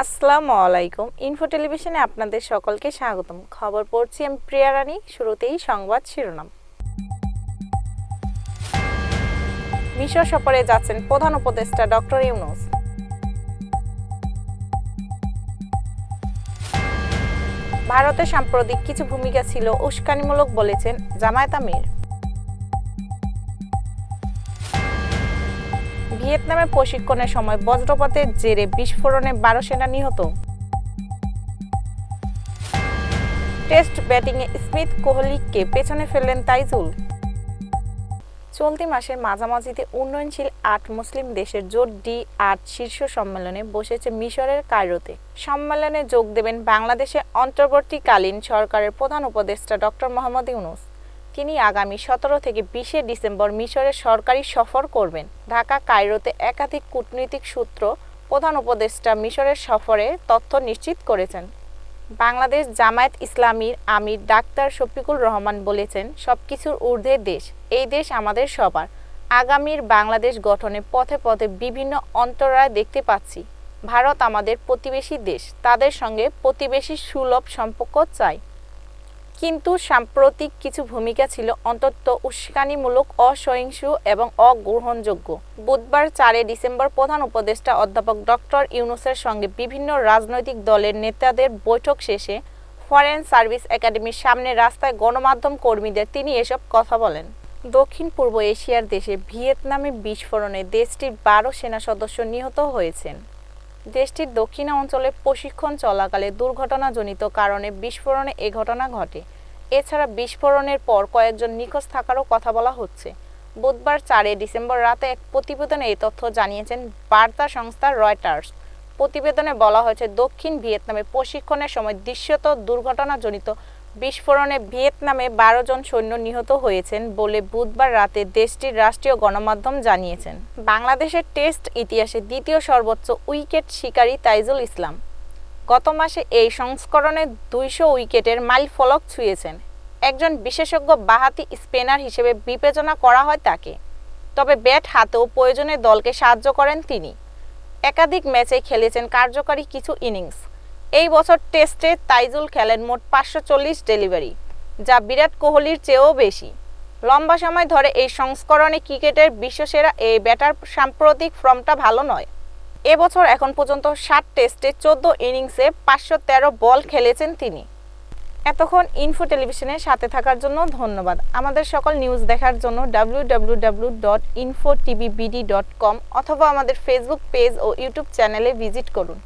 আসসালামু আলাইকুম। ইনফো টেলিভিশনে আপনাদের সকলকে স্বাগতম। খবর পড়ছি আমি প্রিয়া রানী। শুরুতেই সংবাদ শিরোনাম। মিশর সফরে যাচ্ছেন প্রধান উপদেষ্টা ডক্টর ইউনূস। ভারতের সাম্প্রতিক কিছু ভূমিকা ছিল উস্কানিমূলক বলেছেন জামায়াত আমির। ভিয়েতনামে প্রশিক্ষণের সময় বজ্রপাতের জেরে বিস্ফোরণে 12 সেনা নিহত। টেস্ট ব্যাটিংয়ে স্মিথ কোহলিকে পেছনে ফেললেন তাইজুল। চলতি মাসের মাঝামাঝিতে উন্নয়নশীল 8 মুসলিম দেশের জোট D8 শীর্ষ সম্মেলনে বসেছে মিশরের কায়রোতে। সম্মেলনে যোগ দেবেন বাংলাদেশের অন্তর্বর্তীকালীন সরকারের প্রধান উপদেষ্টা ডক্টর মোহাম্মদ ইউনূস। তিনি আগামী 17 থেকে 20 ডিসেম্বর মিশরের সরকারি সফর করবেন। ঢাকা কায়রোতে একাধিক কূটনৈতিক সূত্র প্রধান উপদেষ্টা মিশরের সফরে তথ্য নিশ্চিত করেছেন। বাংলাদেশ জামায়াত ইসলামীর আমির ডাক্তার শফিকুর রহমান বলেছেন, সবকিছুর ঊর্ধ্বে দেশ, এই দেশ আমাদের সবার। আগামীর বাংলাদেশ গঠনে পথে পথে বিভিন্ন অন্তরায় দেখতে পাচ্ছি। ভারত আমাদের প্রতিবেশী দেশ, তাদের সঙ্গে প্রতিবেশী সুলভ সম্পর্ক চাই। কিন্তু সাম্প্রতিক কিছু ভূমিকা ছিল অন্তত উস্কানিমূলক, অসহিষ্ণু এবং অগ্রহণযোগ্য। বুধবার 4 ডিসেম্বর প্রধান উপদেষ্টা অধ্যাপক ডক্টর ইউনূসের সঙ্গে বিভিন্ন রাজনৈতিক দলের নেতাদের বৈঠক শেষে ফরেন সার্ভিস একাডেমির সামনে রাস্তায় গণমাধ্যম কর্মীদের তিনি এসব কথা বলেন। দক্ষিণ পূর্ব এশিয়ার দেশে ভিয়েতনামে বিস্ফোরণে দেশটির 12 সেনা সদস্য নিহত হয়েছেন। দেশটির দক্ষিণাঞ্চলে প্রশিক্ষণ চলাকালে দুর্ঘটনাজনিত কারণে বিস্ফোরণে এ ঘটনা ঘটে। এছাড়া বিস্ফোরণের পর কয়েকজন নিখোঁজ থাকারও কথা বলা হচ্ছে। বুধবার 4 ডিসেম্বর রাতে এক প্রতিবেদনে এই তথ্য জানিয়েছেন বার্তা সংস্থা রয়টার্স। প্রতিবেদনে বলা হয়েছে, দক্ষিণ ভিয়েতনামে প্রশিক্ষণের সময় দৃশ্যত দুর্ঘটনাজনিত বিস্ফোরণে ভিয়েতনামে 12 জন সৈন্য নিহত হয়েছেন বলে বুধবার রাতে দেশটির রাষ্ট্রীয় গণমাধ্যম জানিয়েছেন। বাংলাদেশের টেস্ট ইতিহাসে দ্বিতীয় সর্বোচ্চ উইকেট শিকারী তাইজুল ইসলাম গত মাসে এই সংস্করণে 200 উইকেটের মাইলফলক ছুঁয়েছেন। একজন বিশেষজ্ঞ বাঁহাতি স্পিনার হিসেবে বিবেচনা করা হয় তাকে, তবে ব্যাট হাতেও প্রয়োজনে দলকে সাহায্য করেন তিনি। একাধিক ম্যাচে খেলেছেন কার্যকরী কিছু ইনিংস। এই বছর টেস্টে তাইজুল খেলেন মোট 540 ডেলিভারি, যা বিরাট কোহলির চেয়েও বেশি। লম্বা সময় ধরে এই সংস্করণে ক্রিকেটের বিশ্বসেরা এই ব্যাটার সাম্প্রতিক ফর্মটা ভালো নয়। এবছর এখন পর্যন্ত 60 টেস্টে 14 ইনিংসে 513 বল খেলেছেন তিনি। এতক্ষণ ইনফো টেলিভিশনের সাথে থাকার জন্য ধন্যবাদ। আমাদের সকল নিউজ দেখার জন্য www.infotvbd.com অথবা আমাদের ফেসবুক পেজ ও ইউটিউব চ্যানেলে ভিজিট করুন।